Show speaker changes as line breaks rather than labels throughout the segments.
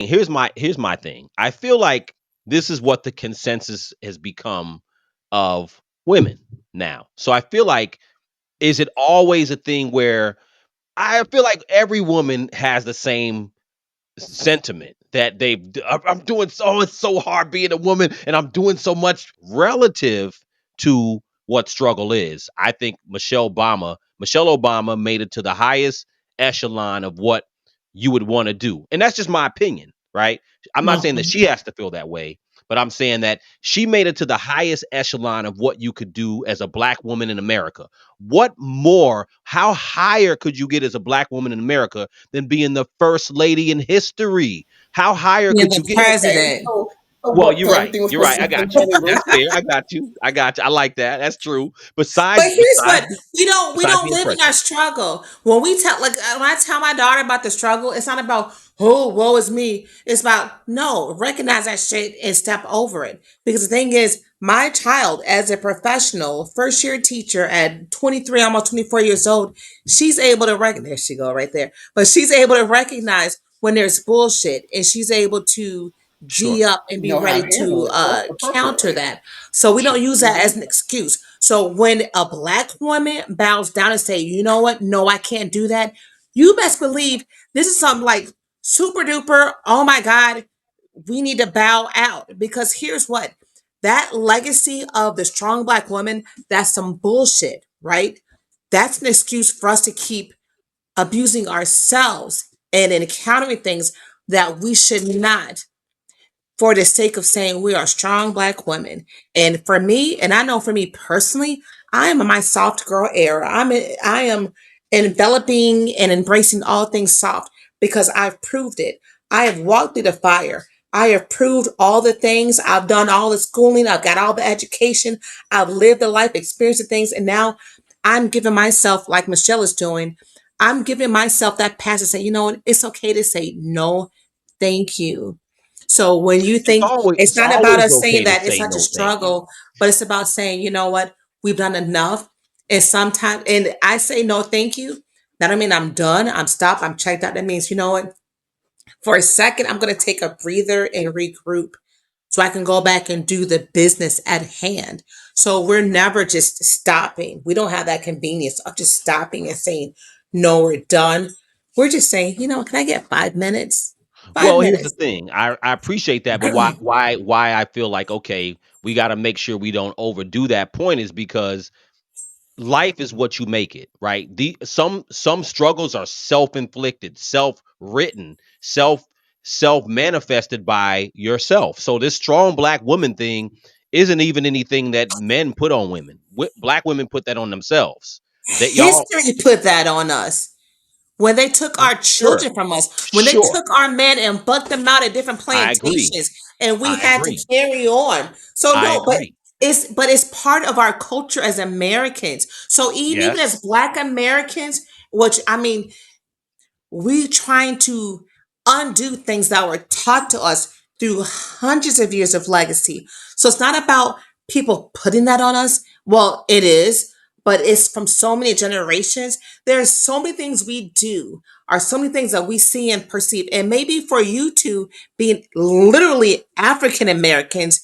Here's my thing. I feel like this is what the consensus has become of women now. So I feel like, is it always a thing where I feel like every woman has the same sentiment that I'm doing so, it's so hard being a woman and I'm doing so much relative to what struggle is. I think Michelle Obama made it to the highest echelon of what you would want to do. And that's just my opinion, right? I'm not saying that
Mhm.
she has to feel that way, but I'm saying that she made it to the highest echelon of what you could do as a black woman in America. What more, how higher could you get as a black woman in America than being the first lady in history? How higher
Being
could
the
you get?
Okay,
president.
so
Well,
what?
you're
So
right.
everything was
You're
supposed
right.
to
I
be
got you.
competitive.
That's fair. I got you. I got you. I like that. That's true.
But
Besides,
here's
besides,
what we don't
being the
live in our
president.
struggle. When we tell like when I tell my daughter about the struggle, it's not about oh woe is me. It's about no, recognize that shit and step over it. Because the thing is, my child as a professional, first year teacher at 23, almost 24 years old, she's able to recognize there she go right there. But she's able to recognize when there's bullshit and she's able to
Sure.
G up and be
Know how
ready
to handle
to
it
counter
appropriately.
that. So we don't
Sure.
use that as an excuse. So when a black woman bows down and say, you know what? No, I can't do that. You best believe this is something like super duper. Oh my God, we need to bow out because here's what that legacy of the strong black woman, that's some bullshit, right? That's an excuse for us to keep abusing ourselves and encountering things that we should not for the sake of saying we are strong black women. And for me, and I know for me personally, I am in my soft girl era. I am enveloping and embracing all things soft because I've proved it. I have walked through the fire. I have proved all the things. I've done all the schooling. I've got all the education. I've lived the life, experienced the things, and now I'm giving myself, like Michelle is doing, I'm giving myself that pass to say, you know what, it's okay to say no, thank you. So when you
It's
think
always
it's
it's
not about
always
us saying
okay to
that it's
say
such a
no, thank you.
struggle, but it's about saying, you know what, we've done enough. And sometimes, and I say no, thank you. That don't mean I'm done. I'm stopped. I'm checked out. That means, you know what, for a second, I'm going to take a breather and regroup so I can go back and do the business at hand. So we're never just stopping. We don't have that convenience of just stopping and saying, no, we're done. We're just saying, you know, can I get 5 minutes? Five
Well, here's the
minutes.
thing. I appreciate that, but why I feel like, okay, we got to make sure we don't overdo that point is because life is what you make it, right? Some struggles are self-inflicted, self-written, self-manifested by yourself. So this strong black woman thing isn't even anything that men put on women. Black women put that on themselves. That y'all,
History put that on us. When they took our
sure,
children from us, when they
sure.
took our men and bucked them out at different
I agree.
plantations, and we
I
had to
agree.
carry on. So
I
no, but
agree.
it's part of our culture as Americans. So even as
Yes.
Black Americans, which I mean, we trying to undo things that were taught to us through hundreds of years of legacy. So it's not about people putting that on us. Well, it is, but it's from so many generations. There's so many things we do, or so many things that we see and perceive. And maybe for you two being literally African Americans,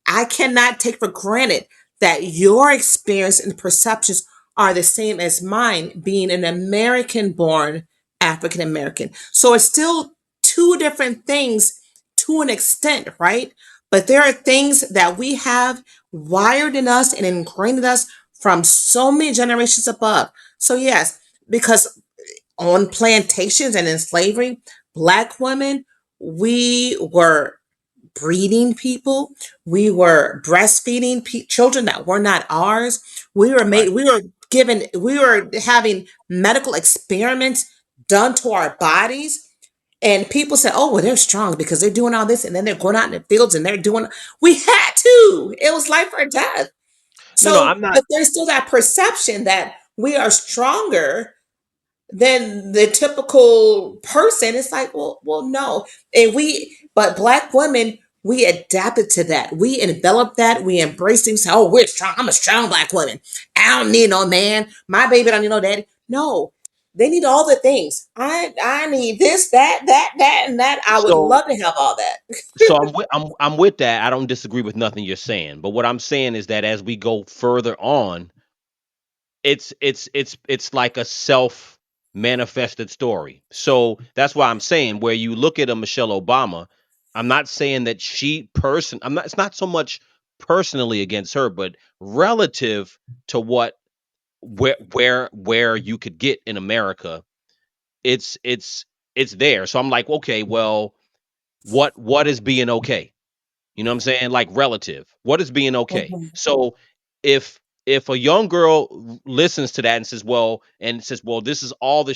I cannot take for granted that your experience and perceptions are the same as mine, being an American born African American. So it's still two different things to an extent, right? But there are things that we have wired in us and ingrained in us from so many generations above. So, yes, because on plantations and in slavery, Black women, we were breeding people. We were breastfeeding children that were not ours.
Right.
We were having medical experiments done to our bodies. And people said, oh, well, they're strong because they're doing all this. And then they're going out in the fields and they're doing, we had to. It was life or death.
No, no,
So,
I'm not.
but there's still that perception that we are stronger than the typical person. It's like, well, no. But Black women, we adapted to that. We enveloped that. We embraced things. Oh, we're strong. I'm a strong Black woman. I don't need no man. My baby don't need no daddy. No, They need all the things. I need this, that, and that. I would
So
love to have all that.
I'm with that. I don't disagree with nothing you're saying. But what I'm saying is that as we go further on, it's like a self manifested story. So that's why I'm saying where you look at a Michelle Obama, I'm not saying that I'm not, it's not so much personally against her, but relative to what where you could get in America, it's it's it's there. So I'm like, okay, well, what is being okay? You know what I'm saying? Like relative. What is being okay?
Mhm.
So if if a young girl listens to that and says, well, this is all the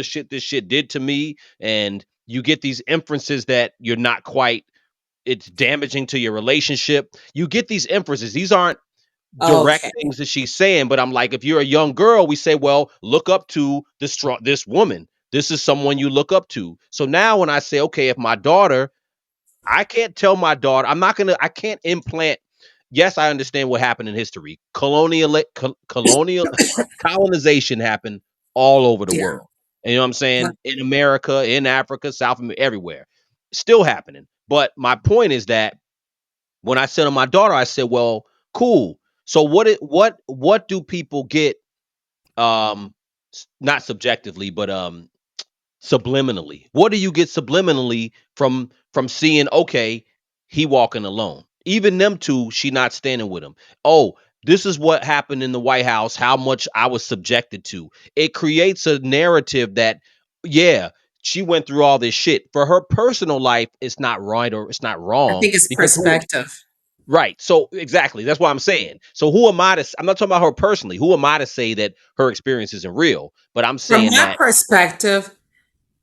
shit this shit did to me, and you get these inferences that you're not quite, it's damaging to your relationship. You get these inferences. These aren't direct
Okay.
things that she's saying, but I'm like, if you're a young girl, we say, well, look up to this woman. This is someone you look up to. So now when I say, okay, if my daughter, I can't tell my daughter, I can't implant. Yes, I understand what happened in history. Colonial colonization happened all over the
Yeah.
world. And you know what I'm saying? In America, in Africa, South America, everywhere. Still happening. But my point is that when I said to my daughter, I said, well, cool. So what do people get, um not subjectively, but subliminally? What do you get subliminally from seeing, okay, he walking alone? Even them two, she not standing with him. Oh, this is what happened in the White House, how much I was subjected to. It creates a narrative that, yeah, she went through all this shit. For her personal life, it's not right or it's not
I
wrong
think it's
because who,
perspective.
right. So exactly. That's what I'm saying. So who am I to I'm not talking about her personally. Who am I to say that her experience isn't real? But I'm
From
saying
my
that
perspective,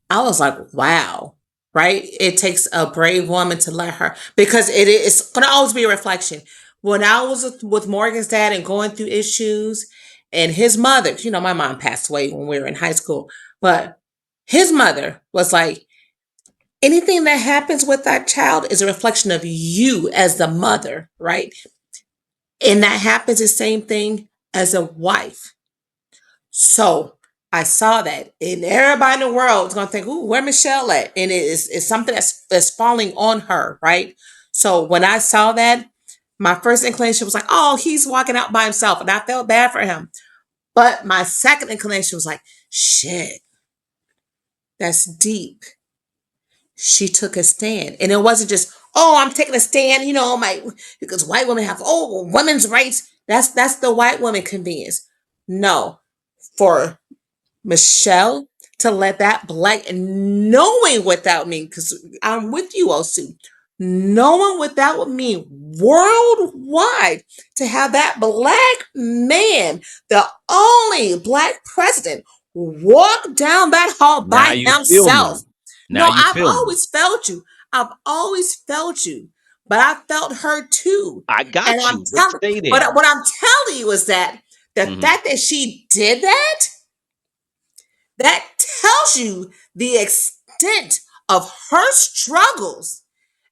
I was like, wow, right? It takes a brave woman to let her, because it's going to always be a reflection. When I was with Morgan's dad and going through issues, and his mother, my mom passed away when we were in high school, but his mother was like, anything that happens with that child is a reflection of you as the mother, right? And that happens the same thing as a wife. So I saw that, and everybody in the world is gonna think, "Ooh, where Michelle at?" And it's something that's falling on her, right? So when I saw that, my first inclination was like, "Oh, he's walking out by himself," and I felt bad for him. But my second inclination was like, "Shit, that's deep." She took a stand, and it wasn't just, "Oh, I'm taking a stand," my because white women have, women's rights. That's the white woman convenience. No, for Michelle to let that black, and knowing what that would mean, because I'm with you, Osu, knowing what that would mean worldwide, to have that black man, the only black president, walk down that hall
now
by
you feel
himself.
me. Now
No,
you
I've
feel me.
always felt you. I've always felt you, but I felt her too.
I
And
got
I'm
you, but
telling,
stay
but
there.
what I'm telling you is that the
Mhm.
fact that she did that, that tells you the extent of her struggles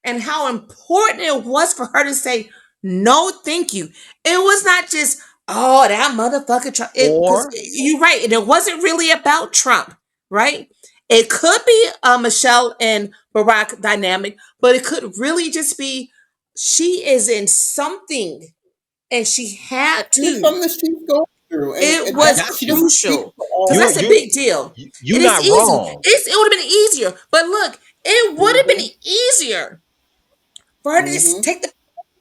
and how important it was for her to say, no, thank you. It was not just, oh, that motherfucker Trump. Because
Or
you're right. And it wasn't really about Trump, right? It could be a Michelle and Barack dynamic, but it could really just be she is in something and she had
And it's
to.
something that she's going through,
It
I
was
and
got
she
you.
doesn't speak
crucial
for
because
all
You're
that's a
women.
you're
big deal.
you're
And it's
not
easy.
wrong.
It would have been easier. But look, it would have been
Hmm.
easier for her to just
Hmm.
take the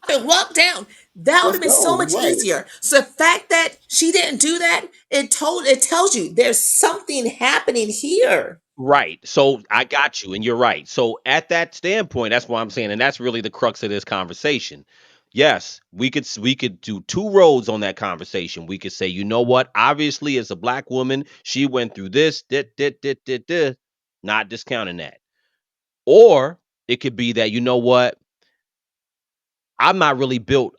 and walk down. That would
Let's
have been so
go.
much
Right.
easier. So the fact that she didn't do that, it tells you there's something happening here.
Right. So I got you, and you're right. So at that standpoint, that's what I'm saying, and that's really the crux of this conversation. Yes, we could do two roads on that conversation. We could say, you know what? Obviously, as a black woman, she went through this, not discounting that. Or it could be that, you know what? I'm not really built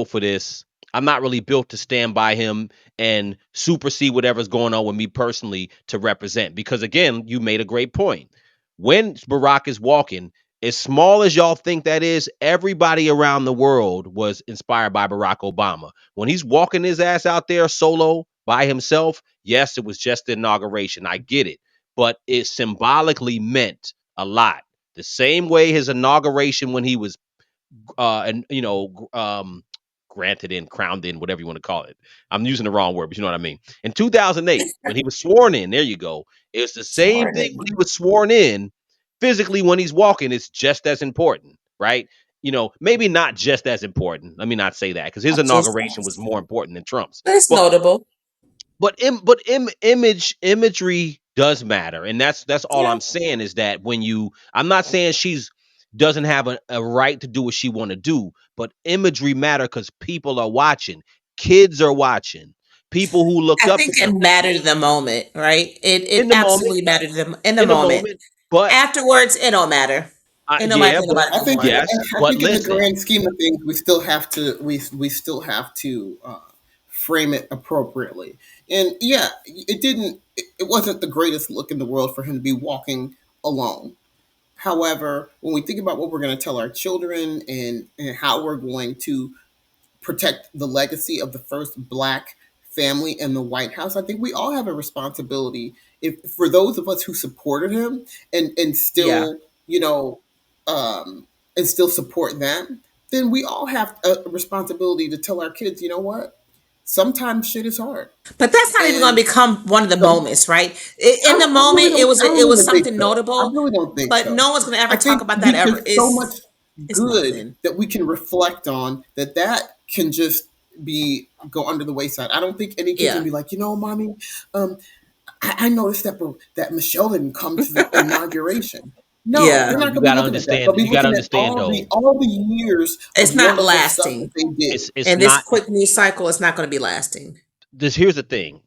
for this. I'm not really built to stand by him and supersede whatever's going on with me personally to represent. Because again, you made a great point. When Barack is walking, as small as y'all think that is, everybody around the world was inspired by Barack Obama. When he's walking his ass out there solo, by himself, yes, it was just the inauguration. I get it, but it symbolically meant a lot. The same way his inauguration when he was and granted in, crowned in, whatever you want to call it. I'm using the wrong word, but you know what I mean. In 2008, when he was sworn in, there you go. It's the same thing when he
Morning.
was sworn in. Physically, when he's walking, it's just as important, right? Maybe not just as important. Let me not say that because his
Just
inauguration was more important than Trump's.
it's
But
notable.
imagery does matter, and that's all
Yeah.
I'm saying is that I'm not saying she's doesn't have a right to do what she want to do, but imagery matter because people are watching, kids are watching, people who looked
I
up to
think it
him
mattered in the moment, right? It
in the moment,
absolutely mattered them in the
in the
moment.
moment. But
Afterwards, it don't matter. It don't matter
yeah,
to
but
nobody
I
no
think
more.
yes,
I
but
think in the
listen,
grand scheme of things, we still have to frame it appropriately. And yeah, it wasn't the greatest look in the world for him to be walking alone. However, when we think about what we're going to tell our children and how we're going to protect the legacy of the first black family in the White House, I think we all have a responsibility, if for those of us who supported him and
Yeah.
still, you know, and still support them, then we all have a responsibility to tell our kids, you know what? Sometimes shit is hard.
But that's not even going
And
to become one of the
some
moments, right? In the
I really
moment, it
don't.
was
I don't
it was
even think
something
so. I
notable,
really don't think
but
so.
no one's going to ever
I
talk
think
about that ever.
there's so much
It's
good
nothing.
that we can reflect on that can just be go under the wayside. I don't think any kid's gonna
Yeah.
be like, mommy, um, I noticed that Michelle didn't come to the inauguration. No,
Yeah.
they're
no,
not gonna be looking at that. They'll be
you gotta
looking at
understand though,
all the years of
It's not
wonderful stuff that
lasting.
they did.
it's
And this
not
quick news cycle is not going to be lasting.
this. Here's the thing.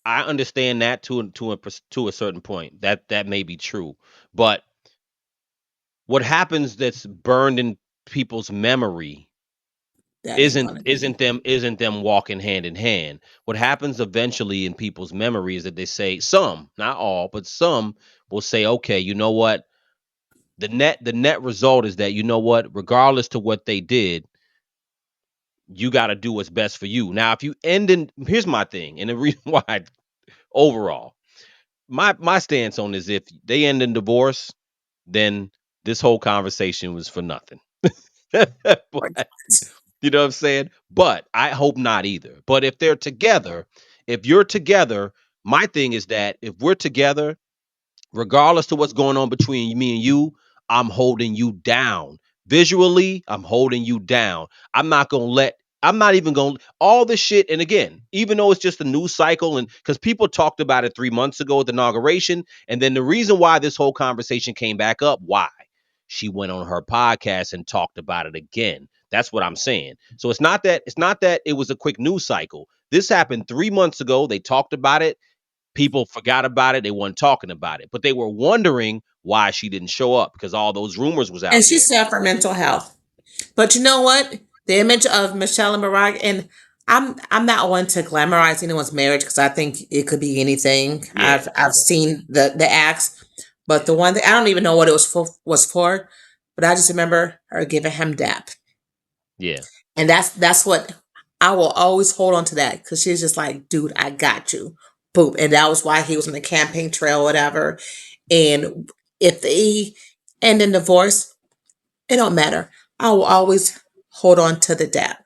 I understand that to a certain point. That may be true, but what happens that's burned in people's memory
That ain't
isn't
going to
isn't
be.
them isn't them walking hand in hand. What happens eventually in people's memory is that they say some, not all, but some will say, okay, you know what? The net result is that you know what, regardless to what they did, you got to do what's best for you. Now, if you end in here's my thing, and the reason why overall my stance on is if they end in divorce, then this whole conversation was for nothing. But you know what I'm saying? But I hope not either. But if they're together, if you're together, my thing is that if we're together, regardless to what's going on between me and you, I'm holding you down. Visually, I'm holding you down. I'm not even going to all this shit. And again, even though it's just a news cycle, and because people talked about it 3 months ago at the inauguration, and then the reason why this whole conversation came back up, why? She went on her podcast and talked about it again. That's what I'm saying. So it's not that it was a quick news cycle. This happened 3 months ago. They talked about it. People forgot about it. They weren't talking about it, but they were wondering why she didn't show up because all those rumors was
And
out
she
there.
suffered mental health. But you know what? The image of Michelle and Barack, and I'm not one to glamorize anyone's marriage because I think it could be anything.
Yeah,
I've seen the acts, but the
yeah,
one thing I don't even know what it was for, but I just remember her giving him dap,
yeah,
and that's what I will always hold on to that because she's just like, dude, I got you, boom, and that was why he was on the campaign trail, whatever. And if they end in divorce, it don't matter. I will always hold on to the dap.